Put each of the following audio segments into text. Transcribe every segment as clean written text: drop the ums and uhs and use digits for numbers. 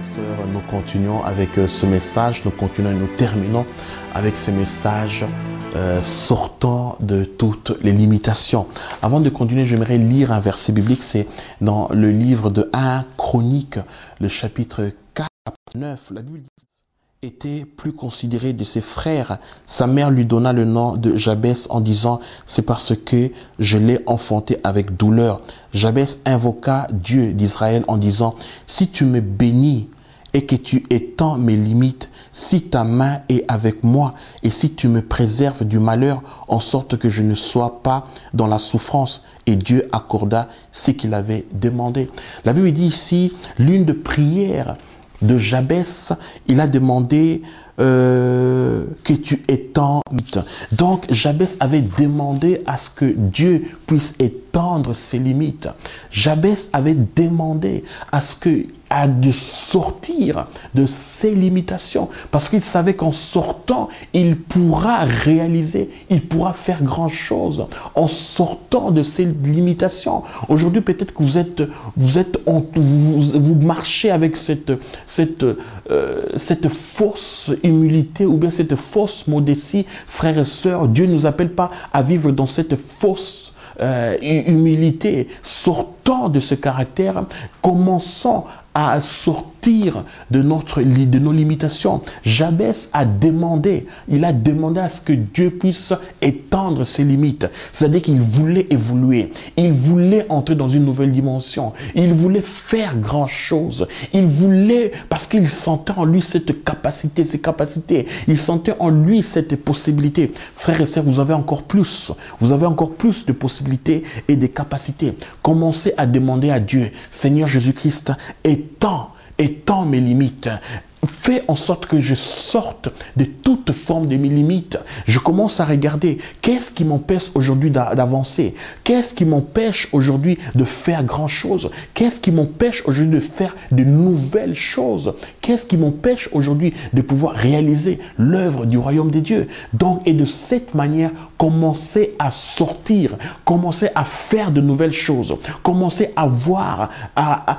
Sœurs, nous continuons avec ce message, nous terminons avec ce message sortant de toutes les limitations. Avant de continuer, j'aimerais lire un verset biblique, c'est dans le livre de 1 Chroniques, le chapitre 4, 9. La Bible dit: était plus considéré de ses frères. Sa mère lui donna le nom de Jabès en disant: c'est parce que je l'ai enfanté avec douleur. Jabès invoqua Dieu d'Israël en disant: si tu me bénis et que tu étends mes limites, si ta main est avec moi et si tu me préserves du malheur en sorte que je ne sois pas dans la souffrance. Et Dieu accorda ce qu'il avait demandé. La Bible dit ici l'une de prières de Jabès, il a demandé que tu étends. Donc Jabès avait demandé à ce que Dieu puisse étendre ses limites. Jabès avait demandé de sortir de ses limitations, parce qu'il savait qu'en sortant, il pourra réaliser, il pourra faire grand chose en sortant de ses limitations. Aujourd'hui, peut-être que vous marchez avec cette fausse humilité ou bien cette fausse modestie. Frères et sœurs, Dieu ne nous appelle pas à vivre dans cette fausse humilité. Sortons de ce caractère, commençons à sortir de nos limitations. Jabès a demandé, à ce que Dieu puisse étendre ses limites. C'est-à-dire qu'il voulait évoluer, il voulait entrer dans une nouvelle dimension, il voulait faire grand chose, parce qu'il sentait en lui cette capacité, il sentait en lui cette possibilité. Frères et sœurs, vous avez encore plus de possibilités et de capacités. Commencez à demander à Dieu: Seigneur Jésus-Christ, étends mes limites. Fais en sorte que je sorte de toute forme de mes limites. Je commence à regarder qu'est-ce qui m'empêche aujourd'hui d'avancer. Qu'est-ce qui m'empêche aujourd'hui de faire grand chose. Qu'est-ce qui m'empêche aujourd'hui de faire de nouvelles choses. Qu'est-ce qui m'empêche aujourd'hui de pouvoir réaliser l'œuvre du royaume des dieux. Donc, et de cette manière, commencer à sortir, commencer à faire de nouvelles choses, commencer à voir, à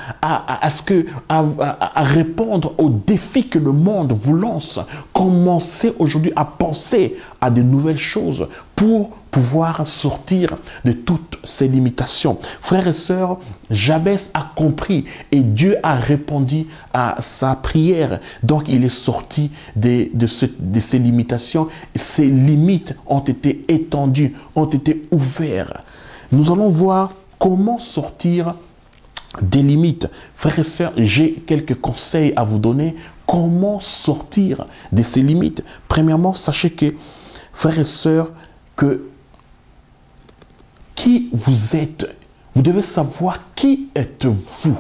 répondre aux défis que le monde vous lance. Commencez aujourd'hui à penser à de nouvelles choses pour pouvoir sortir de toutes ces limitations. Frères et sœurs, Jabès a compris et Dieu a répondu à sa prière. Donc il est sorti de ces limitations. Ces limites ont été étendues, ont été ouvertes. Nous allons voir comment sortir des limites. Frères et sœurs, j'ai quelques conseils à vous donner. Comment sortir de ces limites? Premièrement, sachez que, frères et sœurs, que qui vous êtes, vous devez savoir qui êtes-vous.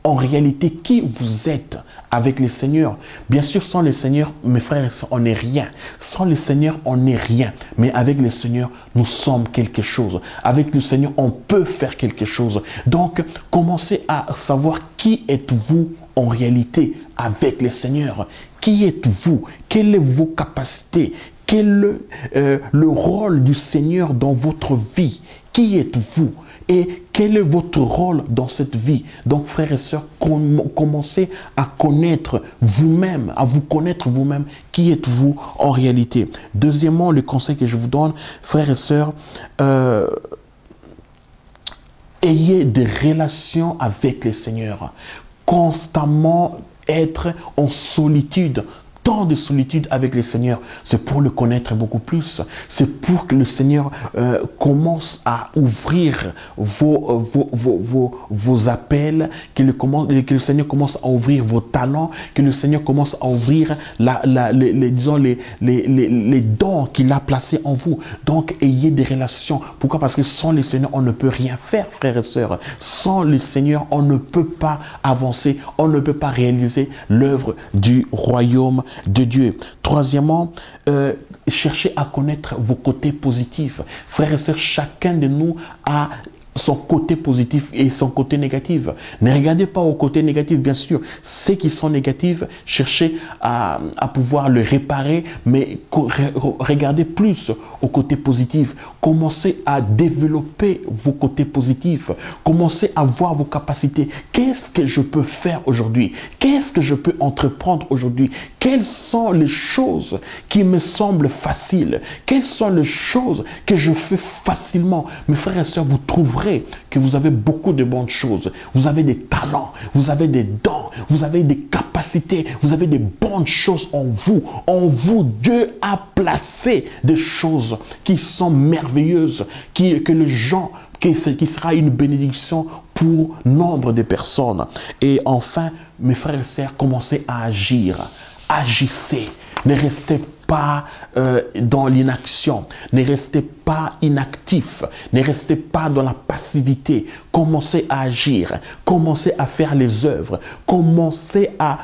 En réalité, qui vous êtes avec le Seigneur. Bien sûr, sans le Seigneur, mes frères et sœurs, on n'est rien. Sans le Seigneur, on n'est rien. Mais avec le Seigneur, nous sommes quelque chose. Avec le Seigneur, on peut faire quelque chose. Donc, commencez à savoir qui êtes-vous en réalité avec le Seigneur. Qui êtes-vous? Quelles sont vos capacités? Quel est le rôle du Seigneur dans votre vie? Qui êtes-vous? Et quel est votre rôle dans cette vie? Donc, frères et sœurs, commencez à connaître vous-même, à vous connaître vous-même. Qui êtes-vous en réalité? Deuxièmement, le conseil que je vous donne, frères et sœurs, ayez des relations avec le Seigneur. Constamment être en solitude. Tant de solitude avec le Seigneur, c'est pour le connaître beaucoup plus. C'est pour que le Seigneur commence à ouvrir vos appels, que le Seigneur commence à ouvrir vos talents, que le Seigneur commence à ouvrir les dons qu'il a placés en vous. Donc, ayez des relations. Pourquoi? Parce que sans le Seigneur, on ne peut rien faire, frères et sœurs. Sans le Seigneur, on ne peut pas avancer, on ne peut pas réaliser l'œuvre du royaume de Dieu. Troisièmement, cherchez à connaître vos côtés positifs. Frères et sœurs, chacun de nous a son côté positif et son côté négatif. Ne regardez pas au côté négatif, bien sûr. Ceux qui sont négatifs, cherchez à pouvoir le réparer, mais regardez plus au côté positif. Commencez à développer vos côtés positifs. Commencez à voir vos capacités. Qu'est-ce que je peux faire aujourd'hui? Qu'est-ce que je peux entreprendre aujourd'hui? Quelles sont les choses qui me semblent faciles? Quelles sont les choses que je fais facilement? Mes frères et sœurs, vous trouverez que vous avez beaucoup de bonnes choses. Vous avez des talents, vous avez des dons, vous avez des capacités, vous avez des bonnes choses en vous. En vous, Dieu a placé des choses qui sont merveilleuses, que les gens, qui sera une bénédiction pour nombre de personnes. Et enfin, mes frères et sœurs, commencez à agir. Agissez. Ne restez pas dans l'inaction. Ne restez pas inactif. Ne restez pas dans la passivité. Commencez à agir. Commencez à faire les œuvres. Commencez à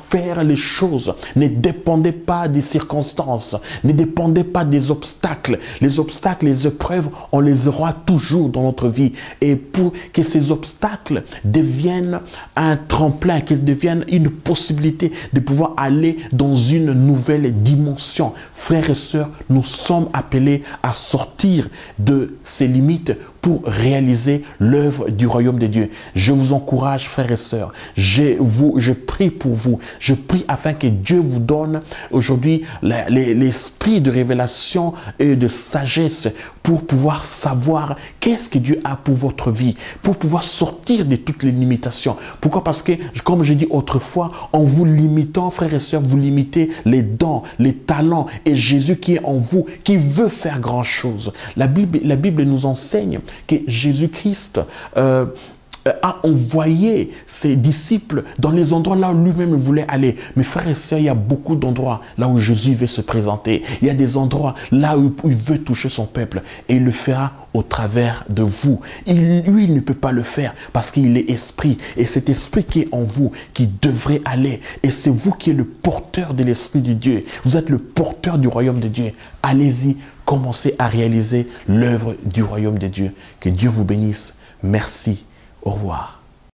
faire les choses. Ne dépendez pas des circonstances. Ne dépendez pas des obstacles. Les obstacles, les épreuves, on les aura toujours dans notre vie. Et pour que ces obstacles deviennent un tremplin, qu'ils deviennent une possibilité de pouvoir aller dans une nouvelle dimension. Frères et sœurs, nous sommes appelés à sortir de ces limites pour réaliser l'œuvre du royaume de Dieu. Je vous encourage, frères et sœurs. Je prie pour vous. Je prie afin que Dieu vous donne aujourd'hui l'esprit de révélation et de sagesse pour pouvoir savoir qu'est-ce que Dieu a pour votre vie, pour pouvoir sortir de toutes les limitations. Pourquoi? Parce que, comme je dis autrefois, en vous limitant, frères et sœurs, vous limitez les dons, les talents et Jésus qui est en vous, qui veut faire grand chose. La Bible nous enseigne que Jésus-Christ a envoyé ses disciples dans les endroits là où lui-même voulait aller. Mes frères et sœurs, il y a beaucoup d'endroits là où Jésus veut se présenter. Il y a des endroits là où il veut toucher son peuple et il le fera au travers de vous. Lui, il ne peut pas le faire parce qu'il est esprit et cet esprit qui est en vous qui devrait aller et c'est vous qui êtes le porteur de l'esprit de Dieu. Vous êtes le porteur du royaume de Dieu. Allez-y, commencez à réaliser l'œuvre du royaume de Dieu. Que Dieu vous bénisse. Merci. Au revoir.